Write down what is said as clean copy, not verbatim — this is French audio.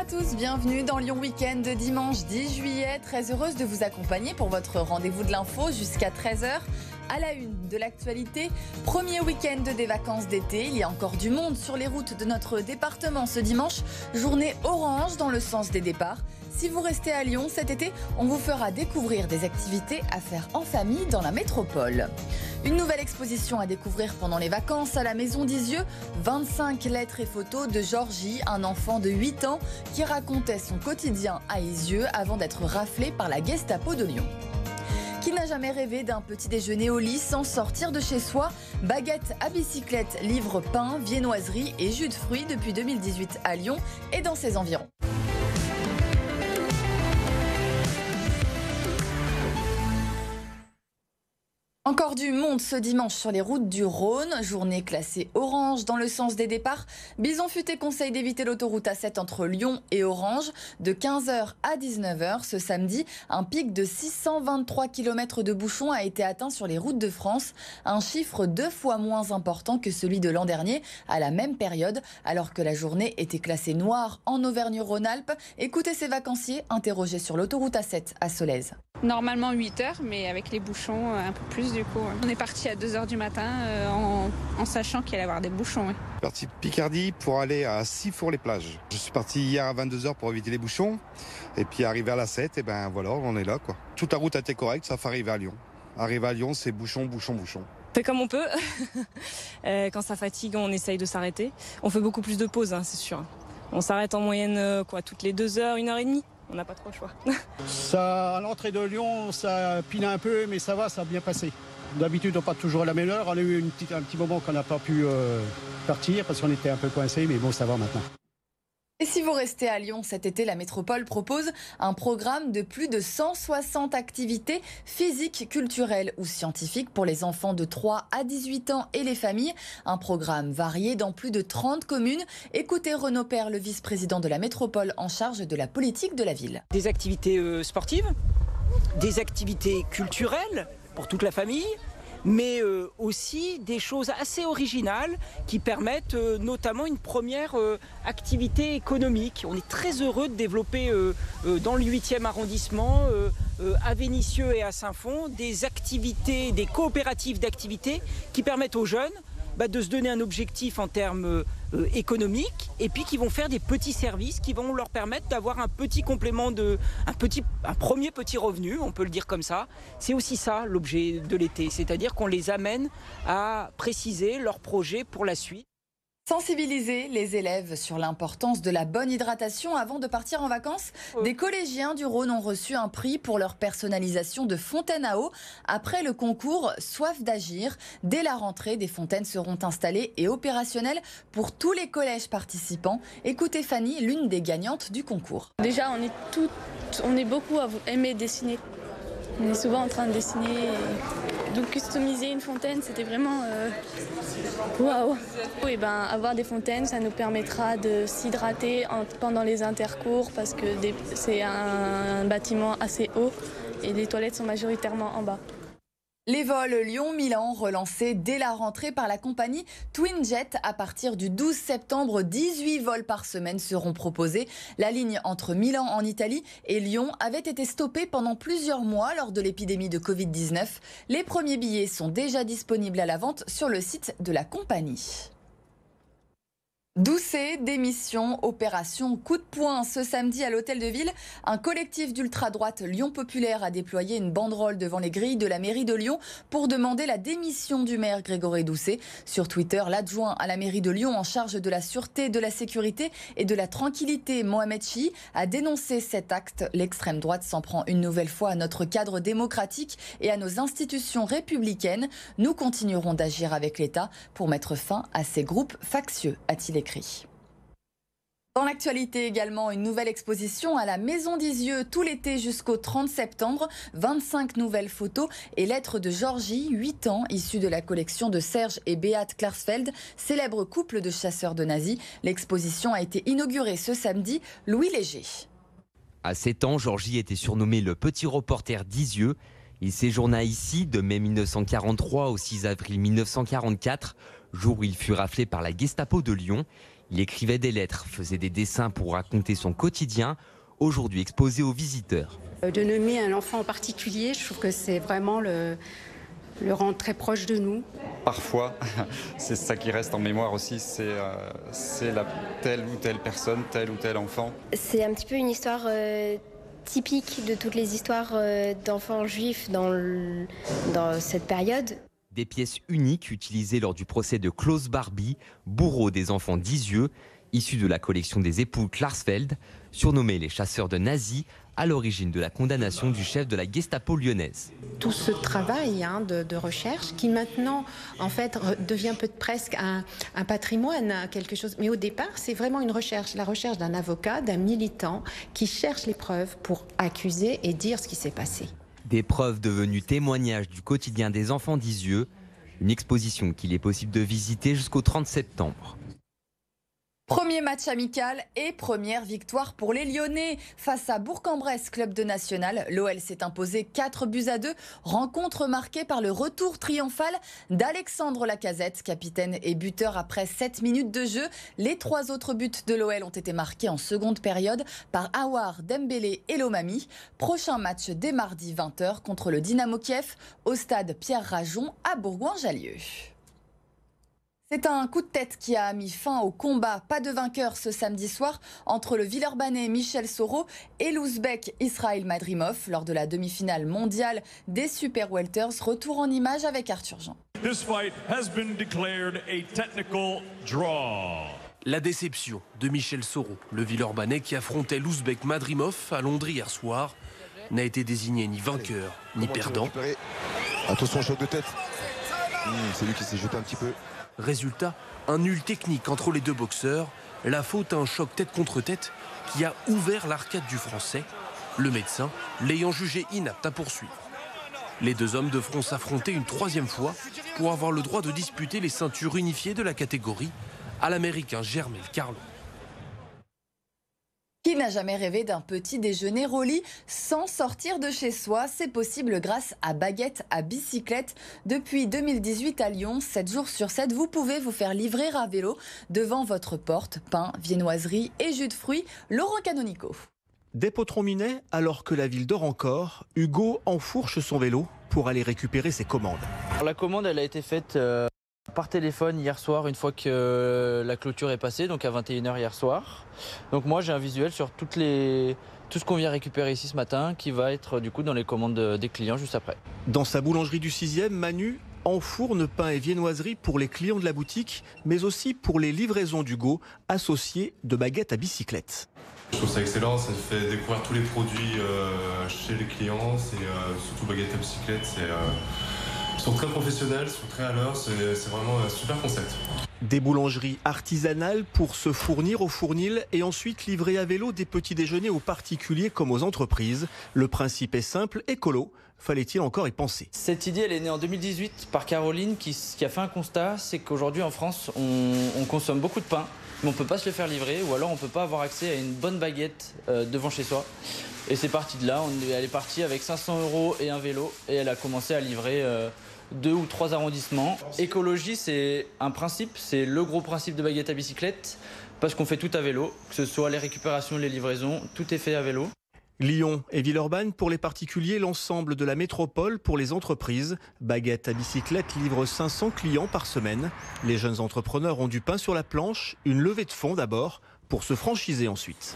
à tous, bienvenue dans Lyon Week-end de dimanche 10 juillet. Très heureuse de vous accompagner pour votre rendez-vous de l'info jusqu'à 13h. À la une de l'actualité, premier week-end des vacances d'été. Il y a encore du monde sur les routes de notre département ce dimanche. Journée orange dans le sens des départs. Si vous restez à Lyon cet été, on vous fera découvrir des activités à faire en famille dans la métropole. Une nouvelle exposition à découvrir pendant les vacances à la Maison d'Isieux. 25 lettres et photos de Georgie, un enfant de 8 ans qui racontait son quotidien à Isieux avant d'être raflé par la Gestapo de Lyon. Qui n'a jamais rêvé d'un petit déjeuner au lit sans sortir de chez soi? Baguette à bicyclette, livre, pain, viennoiserie et jus de fruits depuis 2018 à Lyon et dans ses environs. Encore du monde ce dimanche sur les routes du Rhône. Journée classée orange dans le sens des départs. Bison Futé conseille d'éviter l'autoroute A7 entre Lyon et Orange. De 15h à 19h ce samedi, un pic de 623 km de bouchons a été atteint sur les routes de France. Un chiffre 2 fois moins important que celui de l'an dernier à la même période, alors que la journée était classée noire en Auvergne-Rhône-Alpes. Écoutez ces vacanciers interrogés sur l'autoroute A7 à Solèze. Normalement 8h, mais avec les bouchons, un peu plus du coup. On est parti à 2h du matin en sachant qu'il allait y avoir des bouchons. Je suis parti de Picardie pour aller à Sifour-les-Plages. Je suis parti hier à 22h pour éviter les bouchons. Et puis arrivé à la 7, et ben voilà, on est là quoi. Toute la route a été correcte, ça fait arriver à Lyon. Arrivé à Lyon, c'est bouchon, bouchon, bouchon. On fait comme on peut. Quand ça fatigue, on essaye de s'arrêter. On fait beaucoup plus de pauses, c'est sûr. On s'arrête en moyenne toutes les 2 heures, 1h30. On n'a pas trop le choix. Ça, à l'entrée de Lyon, ça pine un peu, mais ça va, ça a bien passé. D'habitude, on part toujours à la même heure. On a eu un petit moment qu'on n'a pas pu partir parce qu'on était un peu coincé, mais bon, ça va maintenant. Et si vous restez à Lyon cet été, la métropole propose un programme de plus de 160 activités physiques, culturelles ou scientifiques pour les enfants de 3 à 18 ans et les familles. Un programme varié dans plus de 30 communes. Écoutez Renaud Père, le vice-président de la métropole en charge de la politique de la ville. Des activités sportives, des activités culturelles pour toute la famille, mais aussi des choses assez originales qui permettent notamment une première activité économique. On est très heureux de développer dans le 8e arrondissement, à Vénissieux et à Saint-Fond, des activités, des coopératives d'activités qui permettent aux jeunes de se donner un objectif en termes économiques et puis qui vont faire des petits services qui vont leur permettre d'avoir un petit complément, un premier petit revenu, on peut le dire comme ça. C'est aussi ça l'objet de l'été, c'est-à-dire qu'on les amène à préciser leurs projets pour la suite. Sensibiliser les élèves sur l'importance de la bonne hydratation avant de partir en vacances. Des collégiens du Rhône ont reçu un prix pour leur personnalisation de fontaine à eau après le concours Soif d'agir. Dès la rentrée, des fontaines seront installées et opérationnelles pour tous les collèges participants. Écoutez Fanny, l'une des gagnantes du concours. Déjà, on est beaucoup à aimer dessiner. On est souvent en train de dessiner. Donc customiser une fontaine, c'était vraiment waouh. Et avoir des fontaines, ça nous permettra de s'hydrater pendant les intercours parce que c'est un bâtiment assez haut et les toilettes sont majoritairement en bas. Les vols Lyon-Milan relancés dès la rentrée par la compagnie Twinjet. À partir du 12 septembre, 18 vols par semaine seront proposés. La ligne entre Milan en Italie et Lyon avait été stoppée pendant plusieurs mois lors de l'épidémie de Covid-19. Les premiers billets sont déjà disponibles à la vente sur le site de la compagnie. Doucet, démission, opération coup de poing. Ce samedi à l'Hôtel de Ville, un collectif d'ultra-droite Lyon Populaire a déployé une banderole devant les grilles de la mairie de Lyon pour demander la démission du maire Grégory Doucet. Sur Twitter, l'adjoint à la mairie de Lyon en charge de la sûreté, de la sécurité et de la tranquillité, Mohamed Chi, a dénoncé cet acte. L'extrême droite s'en prend une nouvelle fois à notre cadre démocratique et à nos institutions républicaines. Nous continuerons d'agir avec l'État pour mettre fin à ces groupes factieux, a-t-il écrit. Dans l'actualité également, une nouvelle exposition à la Maison d'Isieux tout l'été jusqu'au 30 septembre. 25 nouvelles photos et lettres de Georgie, 8 ans, issues de la collection de Serge et Beate Klarsfeld, célèbre couple de chasseurs de nazis. L'exposition a été inaugurée ce samedi. Louis Léger. À 7 ans, Georgie était surnommé le petit reporter d'Isieux. Il séjourna ici de mai 1943 au 6 avril 1944, jour où il fut raflé par la Gestapo de Lyon. Il écrivait des lettres, faisait des dessins pour raconter son quotidien, aujourd'hui exposé aux visiteurs. De nommer un enfant en particulier, je trouve que c'est vraiment le rendre très proche de nous. Parfois, c'est ça qui reste en mémoire aussi, c'est telle ou telle personne, tel ou tel enfant. C'est un petit peu une histoire typique de toutes les histoires d'enfants juifs dans cette période. Des pièces uniques utilisées lors du procès de Klaus Barbie, bourreau des enfants d'Isieux, issu de la collection des époux Klarsfeld, surnommés les chasseurs de nazis, à l'origine de la condamnation du chef de la Gestapo lyonnaise. Tout ce travail de recherche qui maintenant en fait devient presque un patrimoine, quelque chose. Mais au départ, c'est vraiment une recherche, la recherche d'un avocat, d'un militant qui cherche les preuves pour accuser et dire ce qui s'est passé. Des preuves devenues témoignages du quotidien des enfants d'Isieux, une exposition qu'il est possible de visiter jusqu'au 30 septembre. Premier match amical et première victoire pour les Lyonnais. Face à Bourg-en-Bresse, club de national, l'OL s'est imposé 4-2. Rencontre marquée par le retour triomphal d'Alexandre Lacazette, capitaine et buteur après 7 minutes de jeu. Les 3 autres buts de l'OL ont été marqués en seconde période par Aouar, Dembélé et Lomami. Prochain match dès mardi 20h contre le Dynamo Kiev au stade Pierre Rajon à Bourgoin-Jallieu. C'est un coup de tête qui a mis fin au combat. Pas de vainqueur ce samedi soir entre le Villeurbanais Michel Soro et l'Ouzbek Israil Madrimov lors de la demi-finale mondiale des Super Welters. Retour en images avec Arthur Jean. La déception de Michel Soro, le Villeurbanais qui affrontait l'Ouzbek Madrimov à Londres hier soir, n'a été désigné ni vainqueur ni perdant. Attention, choc de tête. C'est lui qui s'est jeté un petit peu. Résultat, un nul technique entre les deux boxeurs. La faute à un choc tête contre tête qui a ouvert l'arcade du Français, le médecin l'ayant jugé inapte à poursuivre. Les deux hommes devront s'affronter une 3e fois pour avoir le droit de disputer les ceintures unifiées de la catégorie à l'américain Jermel Charlo. Qui n'a jamais rêvé d'un petit déjeuner au lit sans sortir de chez soi? C'est possible grâce à Baguette à bicyclette. Depuis 2018 à Lyon, 7 jours sur 7, vous pouvez vous faire livrer à vélo devant votre porte. Pain, viennoiserie et jus de fruits. Laurent Canonico. Des potrons minets, alors que la ville dort encore, Hugo enfourche son vélo pour aller récupérer ses commandes. La commande, elle a été faite par téléphone hier soir, une fois que la clôture est passée, donc à 21h hier soir. Donc moi j'ai un visuel sur tout ce qu'on vient récupérer ici ce matin, qui va être du coup dans les commandes des clients juste après. Dans sa boulangerie du 6e, Manu enfourne pain et viennoiserie pour les clients de la boutique, mais aussi pour les livraisons d'Hugo, associés de Baguette à bicyclette. Je trouve ça excellent, ça fait découvrir tous les produits chez les clients, c'est surtout Baguette à bicyclette, ils sont très professionnels, ils sont très à l'heure, c'est vraiment un super concept. Des boulangeries artisanales pour se fournir au fournil et ensuite livrer à vélo des petits déjeuners aux particuliers comme aux entreprises. Le principe est simple, écolo. Fallait-il encore y penser? Cette idée, elle est née en 2018 par Caroline qui a fait un constat, c'est qu'aujourd'hui en France, on consomme beaucoup de pain, mais on ne peut pas se le faire livrer ou alors on ne peut pas avoir accès à une bonne baguette devant chez soi. Et c'est parti de là, elle est partie avec 500 € et un vélo et elle a commencé à livrer 2 ou 3 arrondissements. Écologie, c'est un principe, c'est le gros principe de Baguette à bicyclette parce qu'on fait tout à vélo, que ce soit les récupérations, les livraisons, tout est fait à vélo. Lyon et Villeurbanne pour les particuliers, l'ensemble de la métropole pour les entreprises. Baguette à bicyclette livre 500 clients par semaine. Les jeunes entrepreneurs ont du pain sur la planche, une levée de fonds d'abord pour se franchiser ensuite.